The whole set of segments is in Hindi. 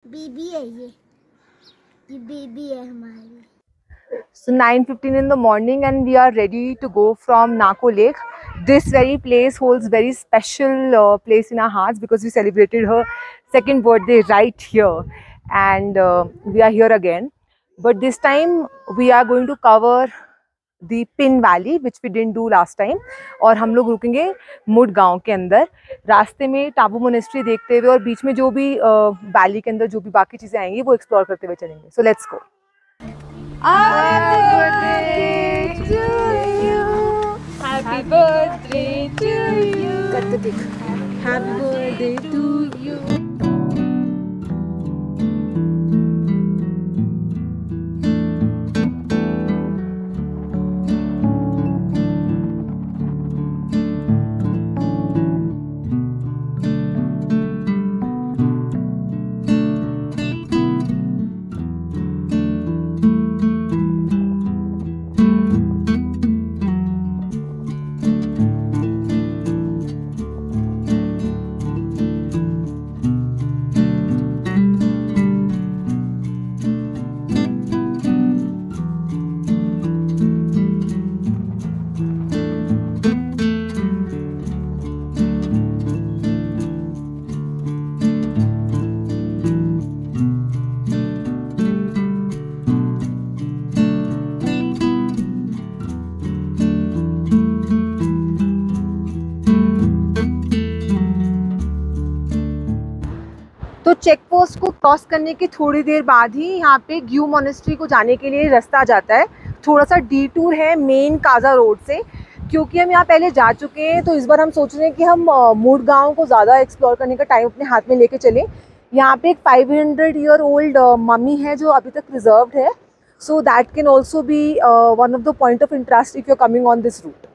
बेबी है ये बेबी है हमारी। So 9:15 in the morning and we are ready to go from Nako Lake. This very place holds very special place in our hearts because we celebrated her second birthday right here, and we are here again. But this time we are going to cover the Pin Valley which we didn't do last time. और हम लोग रुकेंगे मुड गांव के अंदर। रास्ते में टाबू मोनेस्ट्री देखते हुए और बीच में जो भी वैली के अंदर जो भी बाकी चीज़ें आएंगी वो एक्सप्लोर करते हुए चलेंगे। So let's go. Happy birthday to you. Happy birthday to you. Happy birthday to you. तो चेक पोस्ट को क्रॉस करने के थोड़ी देर बाद ही यहाँ पे ग्यू मोनेस्ट्री को जाने के लिए रास्ता जाता है। थोड़ा सा डीटूर है मेन काजा रोड से, क्योंकि हम यहाँ पहले जा चुके हैं तो इस बार हम सोच रहे हैं कि हम मूड गांव को ज़्यादा एक्सप्लोर करने का टाइम अपने हाथ में लेके चलें। यहाँ पे एक 500 ईयर ओल्ड मम्मी है जो अभी तक प्रिजर्व्ड है, so that can also be one of the point of interest if you are coming on this route.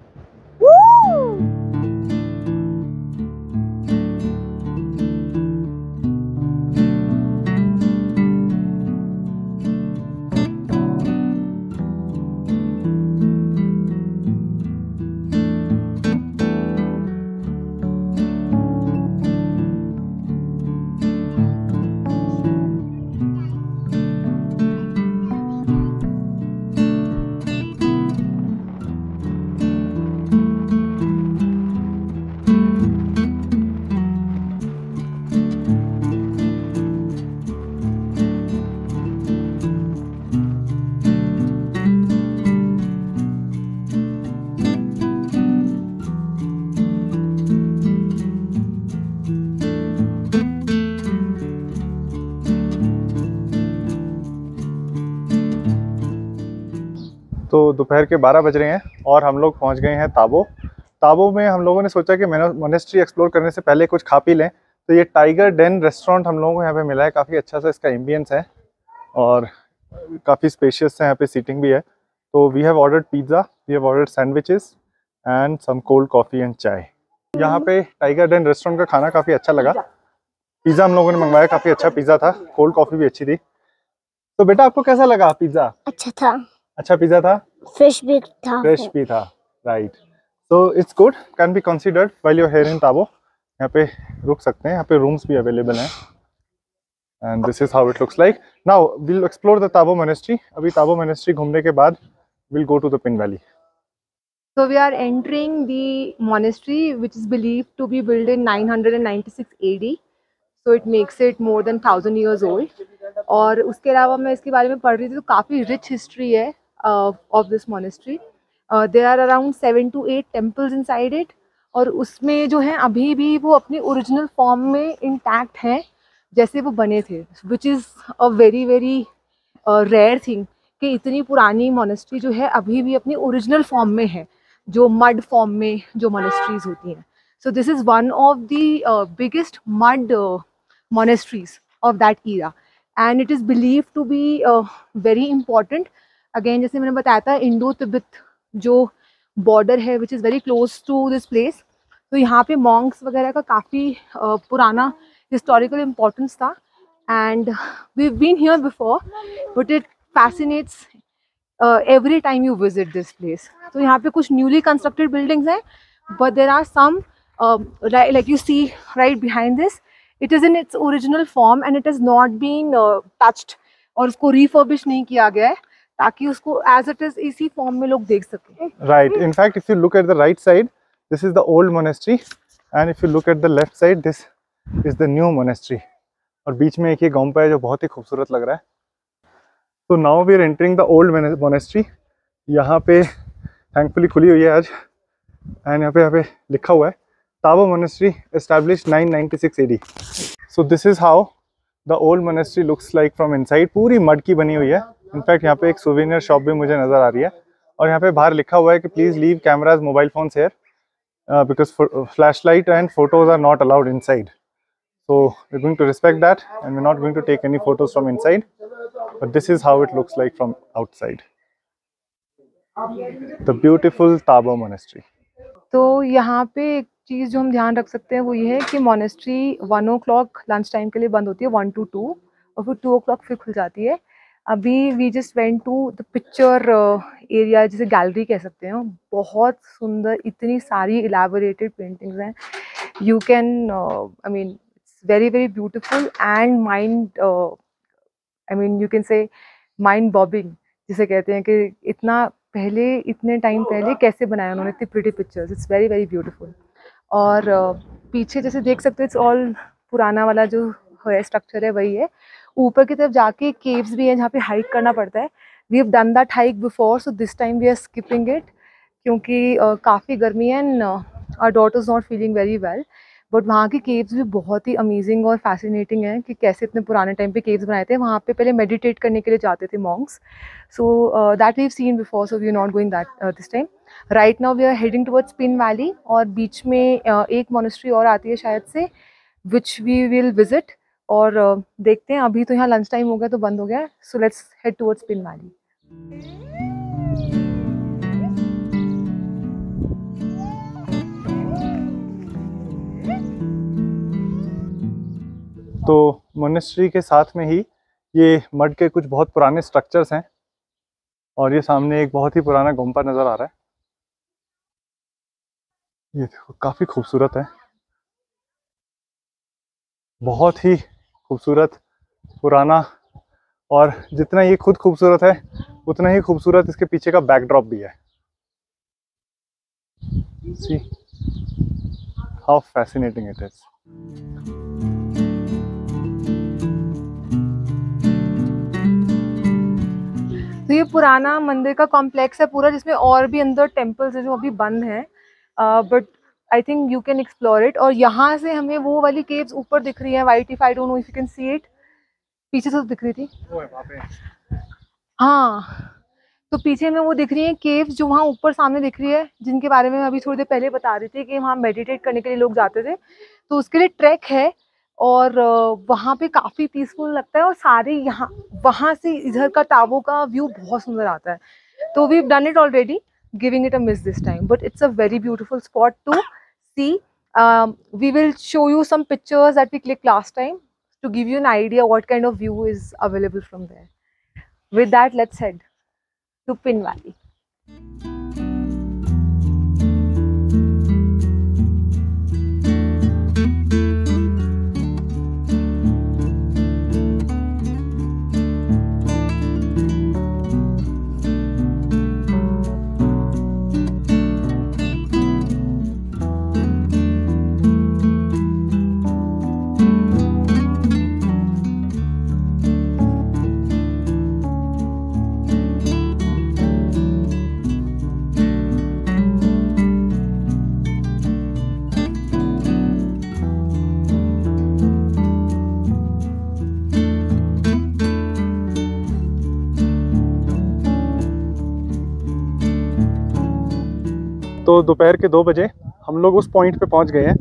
तो दोपहर के 12 बज रहे हैं और हम लोग पहुंच गए हैं ताबो। ताबो में हम लोगों ने सोचा कि मोनेस्ट्री एक्सप्लोर करने से पहले कुछ खा पी लें, तो ये टाइगर डेन रेस्टोरेंट हम लोगों को यहाँ पे मिला है। काफ़ी अच्छा सा इसका एम्बियंस है और काफ़ी स्पेशियस है, यहाँ पे सीटिंग भी है। तो we have ordered pizza, we have ordered sandwiches and some cold coffee and chai. यहाँ पे टाइगर डेन रेस्टोरेंट का खाना काफ़ी अच्छा लगा। पिज़्ज़ा हम लोगों ने मंगवाया, काफ़ी अच्छा पिज़्ज़ा था, कोल्ड कॉफ़ी भी अच्छी थी। तो बेटा आपको कैसा लगा पिज़्ज़ा? अच्छा था। अच्छा पिज़्ज़ा था, फ्रेश भी था। Right. So it's good, can be considered while you are here in Tabo. यहाँ पे रुक सकते हैं, यहाँ पे रूम्स भी अवेलेबल हैं and this is how it looks like. Now we'll explore the Tabo monastery. अभी ताबो मोनेस्ट्री घूमने के बाद we'll go to the Pin valley. So we are entering the monastery which is believed to be built in 996 AD. So it makes it more than 1000 years old. और उसके अलावा मैं इसके बारे में पढ़ रही थी तो काफ़ी रिच हिस्ट्री है of this monastery. There are around 7 to 8 temples inside it. और उसमें जो है अभी भी वो अपनी ओरिजिनल फॉर्म में इंटैक्ट हैं जैसे वो बने थे, which is a very very rare thing कि इतनी पुरानी मोनेस्ट्री जो है अभी भी अपनी ओरिजिनल फॉर्म में है, जो मड फॉर्म में जो मोनेस्ट्रीज होती हैं। So this is one of the biggest mud monasteries of that era and it is believe to be very important. Again जैसे मैंने बताया था, इंडो तिब्बत जो बॉर्डर है which is very close to this place, तो यहाँ पे मॉन्क्स वगैरह का काफ़ी पुराना हिस्टोरिकल इम्पोर्टेंस था and we been here before but it fascinates every time you visit this place. तो यहाँ पे कुछ newly constructed buildings हैं, but there are some like you see right behind this, it is in its original form and it is not been touched, और उसको रिफर्बिश नहीं किया गया है ताकि उसको एज इट इज इसी फॉर्म में लोग देख सकें। Right, in fact if you look at the right side, this is the old monastery and if you look at the left side, this is the new monastery. और बीच में एक ये गोम्पा है जो बहुत ही खूबसूरत लग रहा है। तो now we are entering the old monastery. यहाँ पे थैंकफुली खुली हुई है आज, एंड यहाँ पे लिखा हुआ है Tabo monastery established 996 AD। So this is how the old monastery looks like from inside. पूरी मड की बनी हुई है। इनफैक्ट यहाँ पे एक सोवेनियर शॉप भी मुझे नजर आ रही है, और यहाँ पे बाहर लिखा हुआ है कि please leave cameras mobile phones here because flashlight and photos are not allowed inside. So we're going to respect that and we're not going to take any photos from inside, but this is how it looks like from outside. The beautiful Tabo monastery. तो यहाँ पे एक चीज़ जो हम ध्यान रख सकते हैं वो ये है कि मोनेस्ट्री 1 o'clock लंच टाइम के लिए बंद होती है, 1 to 2, और फिर 2 o'clock फिर खुल जाती है। अभी we just went to the picture area, जिसे गैलरी कह सकते हैं। बहुत सुंदर, इतनी सारी इलेबोरेटेड पेंटिंग्स हैं। You can I mean very very beautiful and you can say mind bobbing, जिसे कहते हैं कि इतना पहले, इतने टाइम पहले कैसे बनाया उन्होंने इतनी pretty pictures. It's very very beautiful. और पीछे जैसे देख सकते हो, इट्स ऑल पुराना वाला जो है स्ट्रक्चर है वही है। ऊपर की तरफ जाके केव्स भी हैं जहाँ पे हाइक करना पड़ता है। We have done that hike before, so this time we are skipping it, क्योंकि काफ़ी गर्मी है and our daughter is not feeling very well. But वहाँ की केव्स भी बहुत ही अमेजिंग और फैसिनेटिंग हैं कि कैसे इतने पुराने टाइम पे केव्स बनाए थे। वहाँ पे पहले मेडिटेट करने के लिए जाते थे monks. So that we have seen before, so we are not going that this time. Right now we are heading towards Pin valley, और बीच में एक मोनेस्ट्री और आती है शायद से, विच वी विल विजिट। और देखते हैं, अभी तो यहाँ लंच टाइम हो गया तो बंद हो गया। So let's head towards Pin valley. तो मोनेस्ट्री के साथ में ही ये मड के कुछ बहुत पुराने स्ट्रक्चर्स हैं, और ये सामने एक बहुत ही पुराना गोम्पा नज़र आ रहा है। ये देखो, काफ़ी खूबसूरत है, बहुत ही खूबसूरत, पुराना। और जितना ये खुद खूबसूरत है उतना ही खूबसूरत इसके पीछे का बैकड्रॉप भी है। See how fascinating it is. तो ये पुराना मंदिर का कॉम्प्लेक्स है पूरा, जिसमें और भी अंदर टेम्पल्स हैं जो अभी बंद हैं, but I think you can explore it. और यहाँ से हमें वो वाली केव्स ऊपर दिख रही है, white, if I don't know if you can see it. पीछे से तो दिख रही थी, हाँ, तो पीछे में वो दिख रही है केव्स जो वहाँ ऊपर सामने दिख रही है, जिनके बारे में मैं अभी थोड़ी देर पहले बता रही थी कि वहाँ मेडिटेट करने के लिए लोग जाते थे। तो उसके लिए ट्रैक है, और वहाँ पे काफ़ी पीसफुल लगता है, और सारे यहाँ वहाँ से इधर का टाबो का व्यू बहुत सुंदर आता है। तो we have done it already, giving it a miss this time, but it's a very beautiful spot to see. We will show you some pictures that we click last time to give you an idea what kind of view is available from there. With that, let's head to Pin Valley. तो दोपहर के 2 बजे हम लोग उस पॉइंट पे पहुंच गए हैं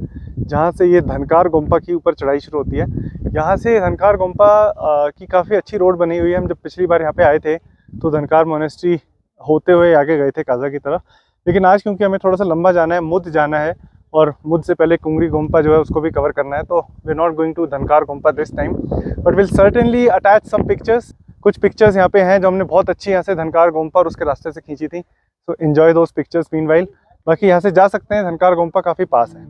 जहां से ये धनकार गोम्पा की ऊपर चढ़ाई शुरू होती है। यहाँ से धनकार गोम्पा की काफ़ी अच्छी रोड बनी हुई है। हम जब पिछली बार यहाँ पे आए थे तो धनकार मोनेस्ट्री होते हुए आगे गए थे काजा की तरफ, लेकिन आज क्योंकि हमें थोड़ा सा लंबा जाना है, मुद जाना है, और मुद से पहले कुंगरी गोम्पा जो है उसको भी कवर करना है, तो we are not going to Dhankar Gompa this time, but will certainly attach some pictures. कुछ पिक्चर्स यहाँ पे हैं जो हमने बहुत अच्छी यहाँ से धनकार गोम्पा और उसके रास्ते से खींची थी, so enjoy those pictures meanwhile. बाकी यहाँ से जा सकते हैं, धनकार गोम्पा काफ़ी पास है।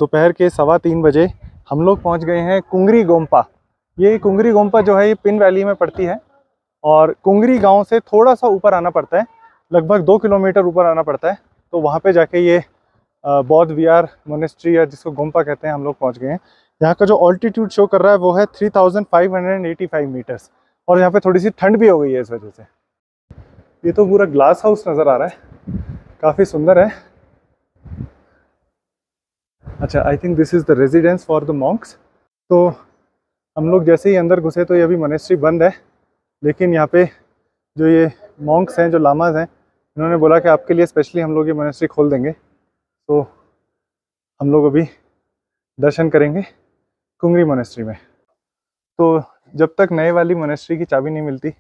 दोपहर के 3:15 बजे हम लोग पहुंच गए हैं कुंगरी गोम्पा। ये कुंगरी गोम्पा जो है ये पिन वैली में पड़ती है और कुंगरी गांव से थोड़ा सा ऊपर आना पड़ता है, लगभग 2 किलोमीटर ऊपर आना पड़ता है। तो वहाँ पे जाके ये बौद्ध विहार मोनेस्ट्री या जिसको गोम्पा कहते हैं हम लोग पहुँच गए हैं। यहाँ का जो ऑल्टीट्यूड शो कर रहा है वो है 3585 मीटर्स और यहाँ पे थोड़ी सी ठंड भी हो गई है इस वजह से। ये तो पूरा ग्लास हाउस नज़र आ रहा है, काफ़ी सुंदर है। अच्छा, I think this is the residence for the Monks. तो हम लोग जैसे ही अंदर घुसे तो ये अभी मोनेस्ट्री बंद है, लेकिन यहाँ पे जो ये मॉन्क्स हैं, जो लामाज हैं, इन्होंने बोला कि आपके लिए स्पेशली हम लोग ये मोनेस्ट्री खोल देंगे। तो हम लोग अभी दर्शन करेंगे कुंगरी मोनेस्ट्री में। तो जब तक नए वाली मोनेस्ट्री की चाबी नहीं मिलती,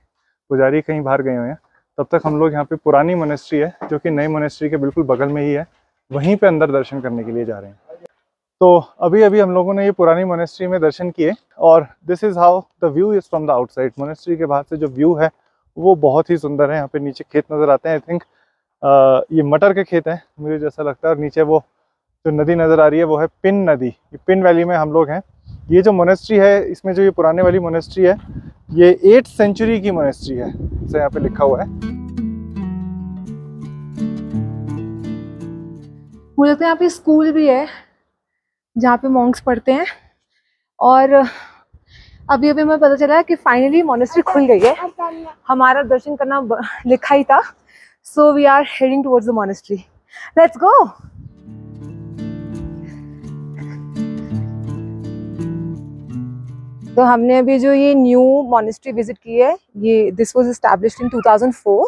पुजारी कहीं बाहर गए हुए हैं, तब तक हम लोग यहाँ पे पुरानी मोनेस्ट्री है जो कि नई मोनेस्ट्री के बिल्कुल बगल में ही है, वहीं पे अंदर दर्शन करने के लिए जा रहे हैं। तो अभी अभी हम लोगों ने ये पुरानी मोनेस्ट्री में दर्शन किए और this is how the view is from the outside. Monastery के बाहर से जो व्यू है वो बहुत ही सुंदर है। यहाँ पे नीचे खेत नज़र आते हैं, आई थिंक ये मटर के खेत हैं मुझे जैसा लगता है। और नीचे वो जो नदी नज़र आ रही है वो है पिन नदी। ये पिन वैली में हम लोग हैं। ये जो मोनेस्ट्री है, इसमें जो ये पुराने वाली मोनेस्ट्री है, ये 8th सेंचुरी की मोनेस्ट्री है, जैसे यहाँ पे लिखा हुआ है। मुझे लगता है यहाँ पे स्कूल भी है जहाँ पे मॉन्क्स पढ़ते हैं। और अभी अभी हमें पता चला है कि फाइनली मोनेस्ट्री खुल गई है। हमारा दर्शन करना लिखा ही था, so we are heading towards the monastery. Let's go. तो हमने अभी जो ये न्यू मोनेस्ट्री विजिट की है, ये दिस वाज एस्टैब्लिश्ड इन 2004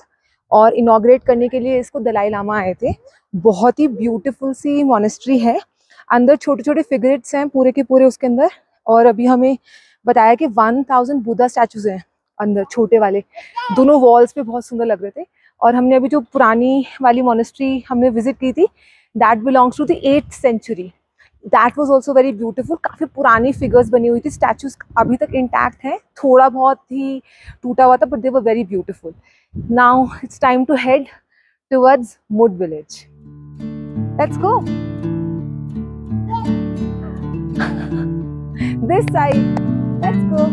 और इनॉग्रेट करने के लिए इसको दलाई लामा आए थे। बहुत ही ब्यूटीफुल सी मोनेस्ट्री है। अंदर छोटे छोटे फिगरेट्स हैं पूरे के पूरे उसके अंदर। और अभी हमें बताया कि 1000 बुद्धा स्टैचूज हैं अंदर, छोटे वाले, दोनों वॉल्स पे बहुत सुंदर लग रहे थे। और हमने अभी जो पुरानी वाली मोनेस्ट्री हमने विजिट की थी, that belongs to the 8th century. That was also very beautiful. काफ़ी पुरानी फिगर्स बनी हुई थी, स्टैचूज अभी तक इंटैक्ट हैं, थोड़ा बहुत ही टूटा हुआ था, but they were very beautiful. Now it's time to head towards Mud village. Let's go this side. Let's go.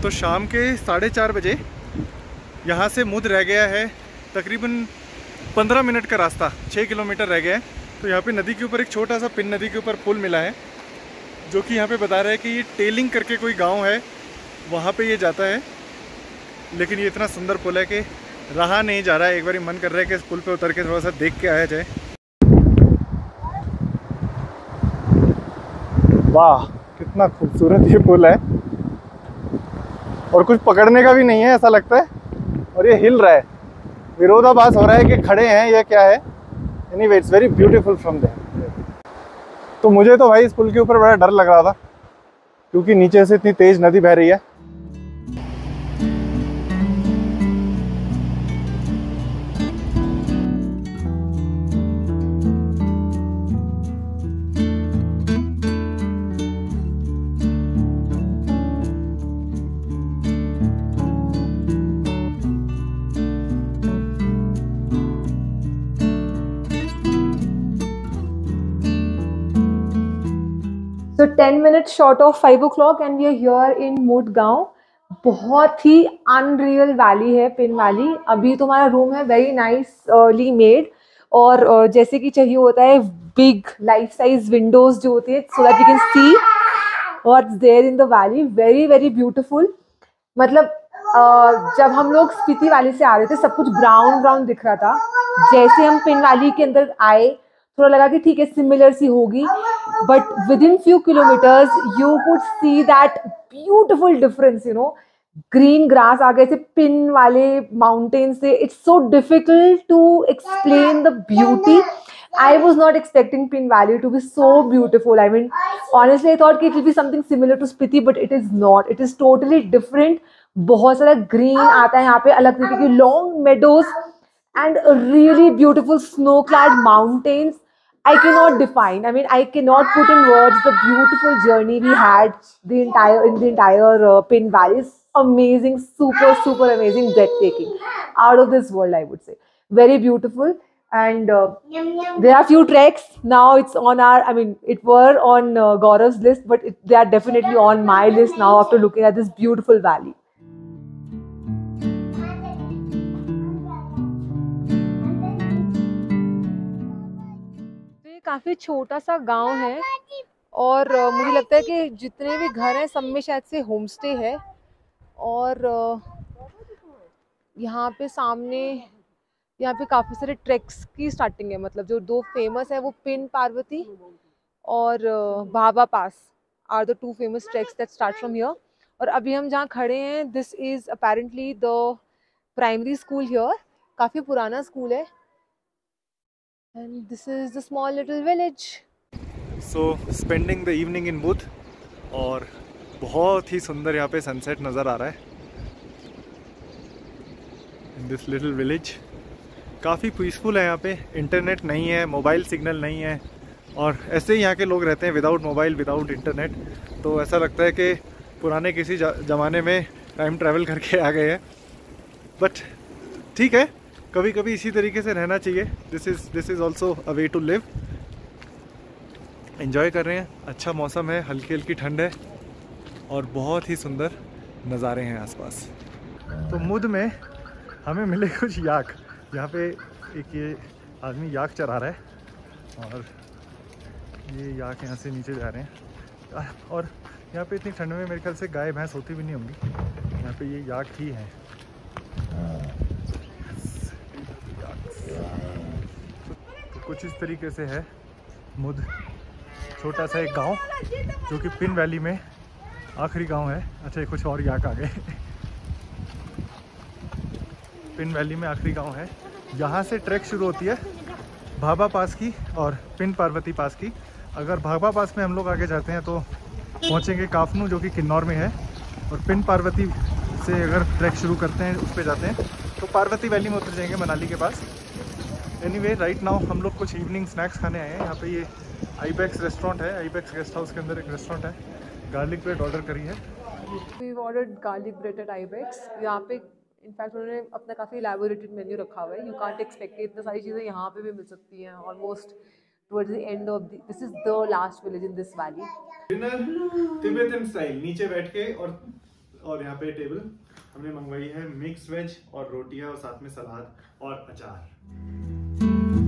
तो शाम के 4:30 बजे यहाँ से मुद रह गया है तकरीबन 15 मिनट का रास्ता, 6 किलोमीटर रह गया है। तो यहाँ पे नदी के ऊपर एक छोटा सा पिन नदी के ऊपर पुल मिला है, जो कि यहाँ पे बता रहा है कि ये टेलिंग करके कोई गांव है, वहाँ पे ये जाता है। लेकिन ये इतना सुंदर पुल है कि रहा नहीं जा रहा है। एक बार मन कर रहा है कि इस पुल पे उतर के थोड़ा सा देख के आया जाए। वाह, कितना खूबसूरत ये पुल है और कुछ पकड़ने का भी नहीं है ऐसा लगता है। और ये हिल रहा है, विरोधाभास हो रहा है कि खड़े हैं या क्या है। Anyway it's very beautiful from there. तो मुझे तो भाई इस पुल के ऊपर बड़ा डर लग रहा था, क्योंकि नीचे से इतनी तेज नदी बह रही है। So 10 minutes short of 5 o'clock and we are here in Mud गाँव। बहुत ही अनरियल वैली है पिन वैली। अभी तुम्हारा रूम है वेरी नाइसली मेड और जैसे कि चाहिए होता है बिग लाइफ साइज विंडोज जो होती है, so that you can see what's there in the valley. Very very beautiful. मतलब जब हम लोग स्पीति वैली से आ रहे थे सब कुछ ब्राउन ब्राउन दिख रहा था। जैसे हम पिन वैली के अंदर आए थोड़ा लगा कि ठीक है सिमिलर सी होगी, but within few kilometres you could see that beautiful difference, you know, green grass आ गए थे पिन वाले माउंटेन से। It's so difficult to explain the beauty. I was not expecting Pin Valley to be so beautiful. I mean, honestly, I thought it will be something similar to Spiti, but it is not. It is totally different. बहुत सारा green आता है यहाँ पे, अलग तरीके की long meadows and really beautiful snow-clad mountains. I cannot define. I mean, I cannot put in words the beautiful journey we had in the entire Pin Valley. It's amazing, super amazing, breathtaking, out of this world, I would say. Very beautiful. And there are few treks now. It's on our, I mean, it were on Gaurav's list, but they are definitely on my list now after looking at this beautiful valley. तो ये काफी छोटा सा गांव है और मुझे लगता है कि जितने भी घर हैं सब में शायद से होम स्टे है। और यहाँ पे सामने यहाँ पे काफ़ी सारे ट्रैक्स की स्टार्टिंग है। मतलब जो दो फेमस है वो पिन पार्वती और Bhaba pass are the two famous tracks that start from here. और अभी हम जहाँ खड़े हैं this is apparently the primary school here. काफ़ी पुराना स्कूल है and this is the small little village. So spending the evening in Budh और बहुत ही सुंदर यहाँ पे सनसेट नज़र आ रहा है इन दिस लिटिल विलेज। काफ़ी पीसफुल है यहाँ पे। इंटरनेट नहीं है, मोबाइल सिग्नल नहीं है और ऐसे ही यहाँ के लोग रहते हैं विदाउट मोबाइल विदाउट इंटरनेट। तो ऐसा लगता है कि पुराने किसी ज़माने में टाइम ट्रैवल करके आ गए हैं। बट ठीक है, कभी कभी इसी तरीके से रहना चाहिए। This is also a way to live. Enjoy कर रहे हैं, अच्छा मौसम है, हल्की हल्की ठंड है और बहुत ही सुंदर नज़ारे हैं आसपास। तो मुद में हमें मिले कुछ याक। यहाँ पे एक ये आदमी याक चरा रहा है और ये याक यहाँ से नीचे जा रहे हैं। और यहाँ पे इतनी ठंड में मेरे ख्याल से गाय भैंस होती भी नहीं होंगी, यहाँ पे ये याक ही हैं। तो कुछ इस तरीके से है मुद, छोटा सा एक गांव जो कि पिन वैली में आखिरी गांव है। अच्छा ये कुछ और याक आ गए। पिन वैली में आखिरी गांव है। यहाँ से ट्रैक शुरू होती है भाभा पास की और पिन पार्वती पास की। अगर भाभा पास में हम लोग आगे जाते हैं तो पहुँचेंगे काफनू जो कि किन्नौर में है, और पिन पार्वती से अगर ट्रैक शुरू करते हैं उस पर जाते हैं तो पार्वती वैली में उतर जाएंगे मनाली के पास। एनीवे राइट नाउ हम लोग कुछ इवनिंग स्नैक्स खाने आए हैं। यहाँ पे ये आईबेक्स रेस्टोरेंट है, आईबेक्स गेस्ट हाउस के अंदर एक रेस्टोरेंट है। गार्लिक ब्रेड ऑर्डर करी है। We ordered garlic bread at Ibex. यहाँ पे इनफैक्ट उन्होंने अपना काफ़ी इलैबोरेटेड मेन्यू रखा हुआ है। यू कांट एक्सपेक्ट इतनी सारी चीज़ें यहाँ पे भी मिल सकती हैं almost towards the end of this is the last village in this valley. Dinner Tibetan style, नीचे बैठ के और यहाँ पे टेबल हमने मंगवाई है मिक्स वेज और रोटियां और साथ में सलाद और अचार।